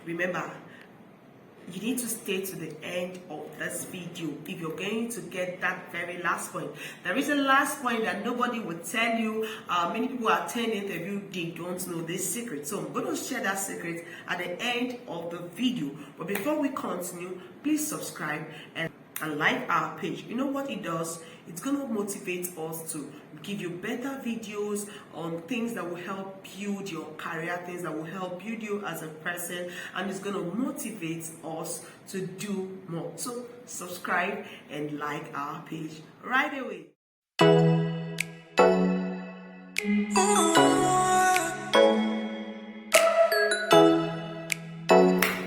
remember, you need to stay to the end of this video if you're going to get that very last point. There is a last point that nobody will tell you. Many people who attend the interview, they don't know this secret. So I'm going to share that secret at the end of the video. But before we continue, please subscribe and like our page. You know what it does? It's going to motivate us to give you better videos on things that will help build your career, things that will help build you as a person, and it's going to motivate us to do more. So subscribe and like our page right away.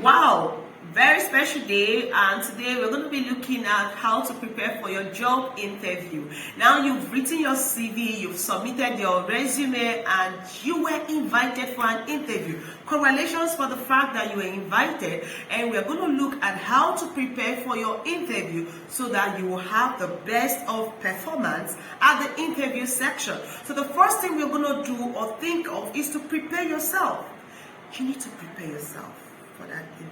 Wow, very special day, and today we're going to be looking at how to prepare for your job interview. Now you've written your CV, you've submitted your resume, and you were invited for an interview. Congratulations for the fact that you were invited, and we're going to look at how to prepare for your interview so that you will have the best of performance at the interview section. So the first thing we're going to do or think of is to prepare yourself. You need to prepare yourself for that interview.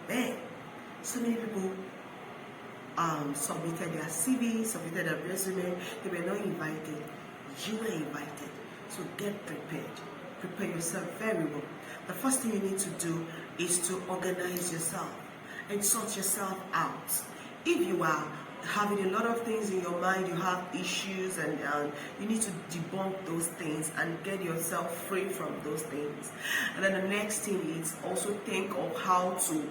Man, so many people submitted their CV, submitted their resume, they were not invited. You were invited. So get prepared. Prepare yourself very well. The first thing you need to do is to organize yourself and sort yourself out. If you are having a lot of things in your mind, you have issues, and you need to debunk those things and get yourself free from those things. And then the next thing is also think of how to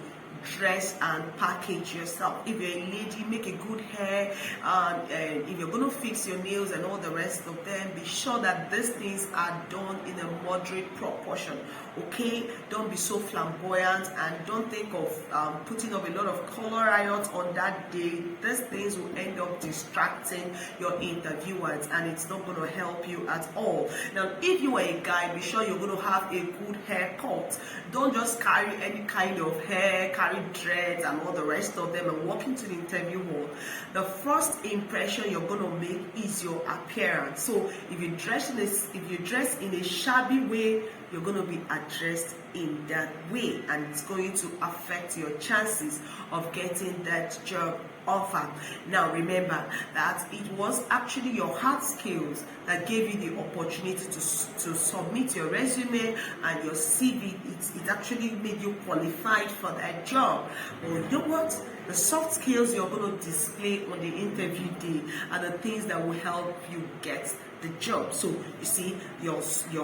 dress and package yourself. If you're a lady, make a good hair, and if you're going to fix your nails and all the rest of them, be sure that these things are done in a moderate proportion. Okay, don't be so flamboyant, and don't think of putting up a lot of color riot on that day. These things will end up distracting your interviewers, and it's not going to help you at all. Now, if you are a guy, be sure you're going to have a good haircut. Don't just carry any kind of hair, carry dreads and all the rest of them and walk into the interview hall. The first impression you're going to make is your appearance. So if you dress in a shabby way, you're going to be addressed in that way, and it's going to affect your chances of getting that job offer. Now remember that it was actually your hard skills that gave you the opportunity to submit your resume and your CV. It actually made you qualified for that job. But you know what? The soft skills you're going to display on the interview day are the things that will help you get the job. So you see, your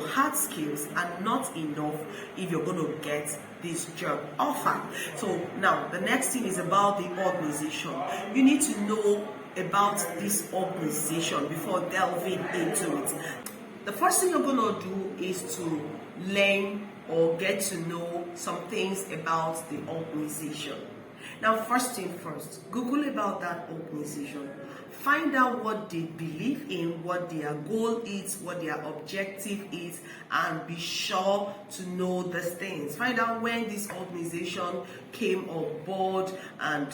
hard skills are not enough if you're going to get this job offer. So now the next thing is about the organization. You need to know about this organization before delving into it. The first thing you're going to do is to learn or get to know some things about the organization. Now, first thing first, Google about that organization. Find out what they believe in, what their goal is, what their objective is, and be sure to know these things. Find out when this organization came on board, and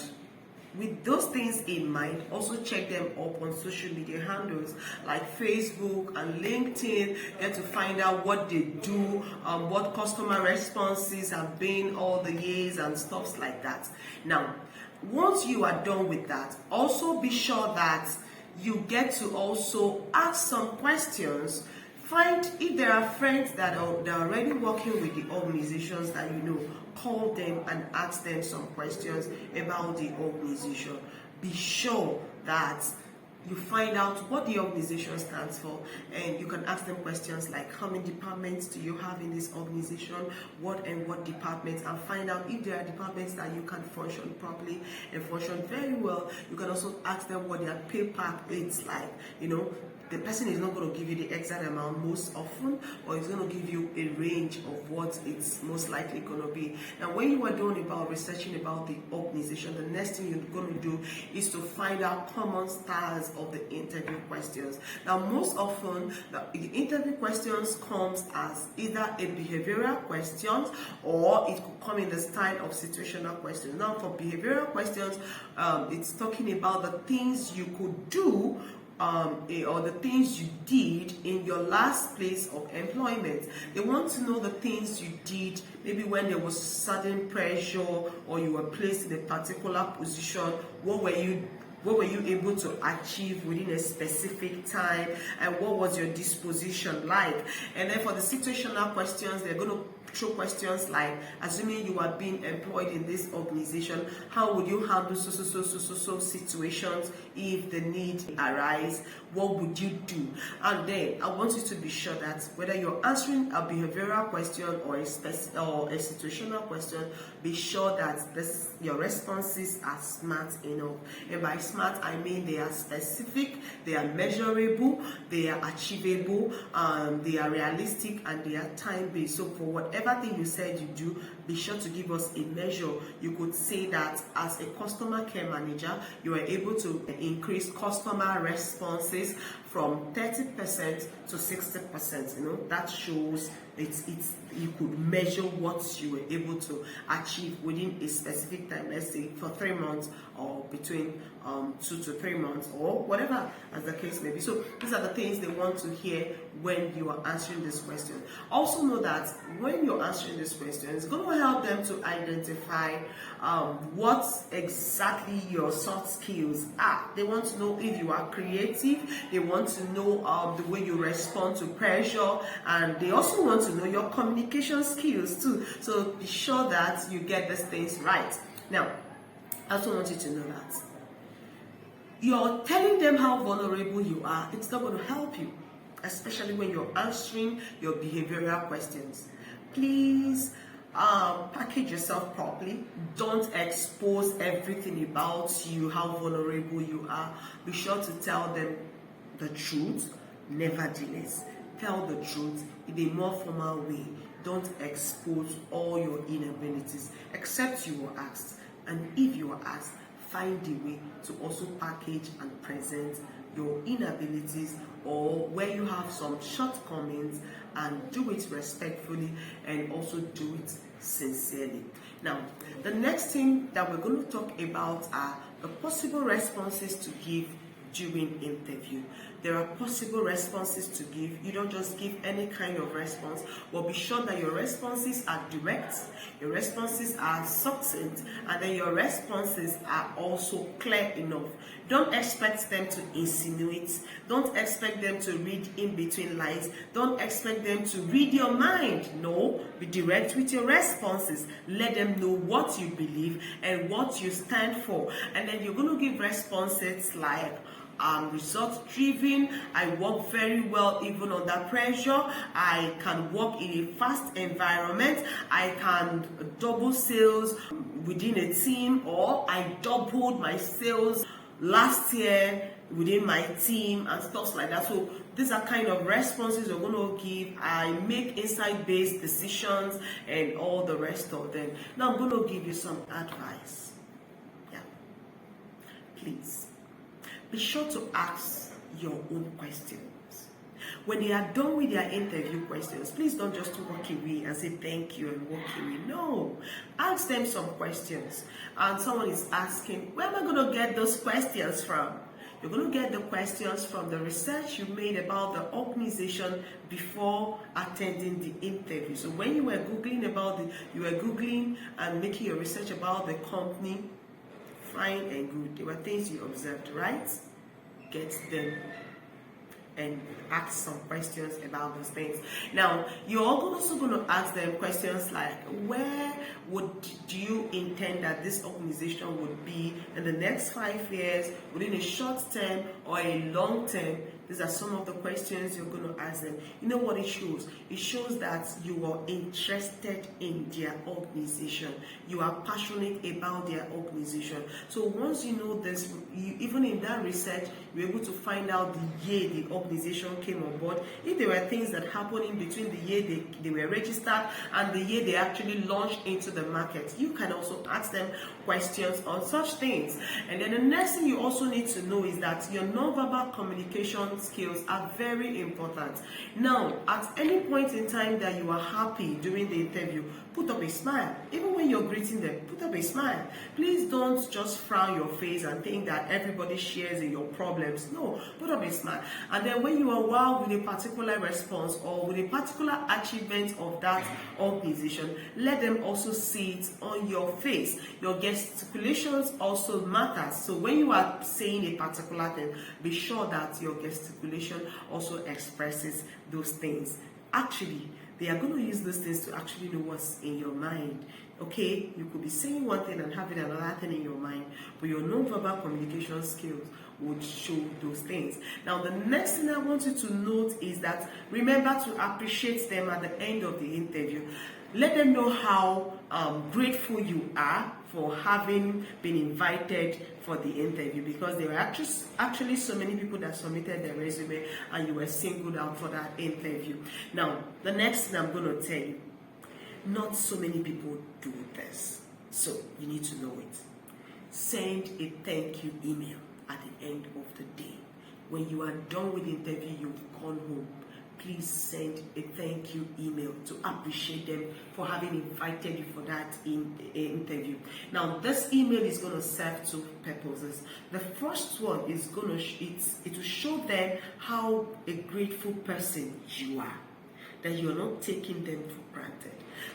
with those things in mind, also check them up on social media handles like Facebook and LinkedIn. Get to find out what they do, what customer responses have been all the years and stuff like that. Now, once you are done with that, also be sure that you get to also ask some questions. Find if there are friends that are already working with the organizations that you know. Call them and ask them some questions about the organization. Be sure that you find out what the organization stands for, and you can ask them questions like, how many departments do you have in this organization, what departments, and find out if there are departments that you can function properly and function very well. You can also ask them what their pay pack is like. You know, the person is not going to give you the exact amount most often, or it's going to give you a range of what it's most likely going to be. Now, when you are doing about researching about the organization, the next thing you're going to do is to find out common styles of the interview questions. Now, most often, the interview questions comes as either a behavioral question, or it could come in the style of situational questions. Now, for behavioral questions, it's talking about the things you could do or the things you did in your last place of employment. They want to know the things you did, maybe when there was sudden pressure or you were placed in a particular position. What were you able to achieve within a specific time, and what was your disposition like? And then for the situational questions, they're going to throw questions like, assuming you are being employed in this organization, how would you handle so situations if the need arise? What would you do? And then I want you to be sure that whether you're answering a behavioral question or a situational question, be sure that your responses are smart enough. And by smart, I mean they are specific, they are measurable, they are achievable, they are realistic, and they are time-based. So for whatever thing you said you do, be sure to give us a measure. You could say that as a customer care manager, you are able to increase customer responses from 30% to 60%. That shows you could measure what you were able to achieve within a specific time, let's say for 3 months or between 2 to 3 months, or whatever as the case may be. So these are the things they want to hear when you are answering this question. Also know that when you're answering this question, it's going to help them to identify what exactly your soft skills are. They want to know if you are creative. They want to know the way you respond to pressure, and they also want to know your communication skills too. So be sure that you get these things right. Now, I also want you to know that you're telling them how vulnerable you are. It's not going to help you, especially when you're answering your behavioral questions. Please package yourself properly. Don't expose everything about you, how vulnerable you are. Be sure to tell them the truth. Nevertheless, tell the truth in a more formal way. Don't expose all your inabilities, except you were asked. And if you were asked, find a way to also package and present your inabilities or where you have some shortcomings, and do it respectfully and also do it sincerely. Now, the next thing that we're going to talk about are the possible responses to give during interview. There are possible responses to give. You don't just give any kind of response, but be sure that your responses are direct, your responses are succinct, and then your responses are also clear enough. Don't expect them to insinuate. Don't expect them to read in between lines. Don't expect them to read your mind. No, be direct with your responses. Let them know what you believe and what you stand for. And then you're going to give responses like, result driven. I work very well even under pressure. I can work in a fast environment. I can double sales within a team, or I doubled my sales last year within my team, and stuff like that. So these are kind of responses you're going to give. I make insight-based decisions and all the rest of them. Now I'm going to give you some advice. Yeah, please be sure to ask your own questions. When they are done with their interview questions, please don't just walk away and say thank you and walk away. No, ask them some questions. And someone is asking, where am I going to get those questions from? You're going to get the questions from the research you made about the organization before attending the interview. So when you were Googling you were Googling and making your research about the company, fine and good. There were things you observed, right? Get them and ask some questions about those things. Now, you're also going to ask them questions like, where do you intend that this organization would be in the next 5 years, within a short term or a long term? These are some of the questions you're going to ask them. You know what it shows? It shows that you are interested in their organization. You are passionate about their organization. So once you know this, even in that research, you're able to find out the year the organization came on board. If there were things that happened in between the year they were registered and the year they actually launched into the market, you can also ask them questions on such things. And then the next thing you also need to know is that your nonverbal communication skills are very important. Now, at any point in time that you are happy during the interview, put up a a smile. Even when you're greeting them, put up a smile. Please don't just frown your face and think that everybody shares in your problems. No, put up a smile. And then when you are wow with a particular response or with a particular achievement of that organization, let them also see it on your face. Your gesticulations also matter. So when you are saying a particular thing, be sure that your gesticulation also expresses those things. Actually, they are going to use those things to actually know what's in your mind. Okay, you could be saying one thing and having another thing in your mind, but your non-verbal communication skills would show those things. Now, the next thing I want you to note is that remember to appreciate them at the end of the interview. Let them know how grateful you are for having been invited for the interview, because there were actually so many people that submitted their resume and you were singled out for that interview. Now, the next thing I'm going to tell you, not so many people do this, so you need to know it. Send a thank you email at the end of the day. When you are done with the interview, you've gone home, please send a thank you email to appreciate them for having invited you for that interview. Now, this email is going to serve two purposes. The first one is going to it will show them how a grateful person you are, that you're not taking them for granted.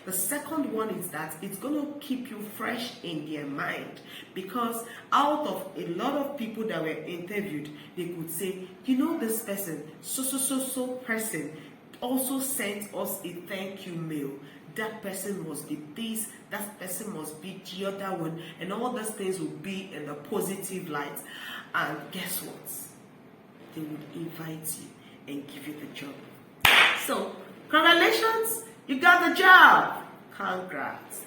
The second one is that it's going to keep you fresh in their mind, because out of a lot of people that were interviewed, they could say, you know, this person, so person also sent us a thank you mail. That person must be this, that person must be the other one, and all those things will be in a positive light. And guess what? They would invite you and give you the job. So, congratulations, you got the job. Congrats.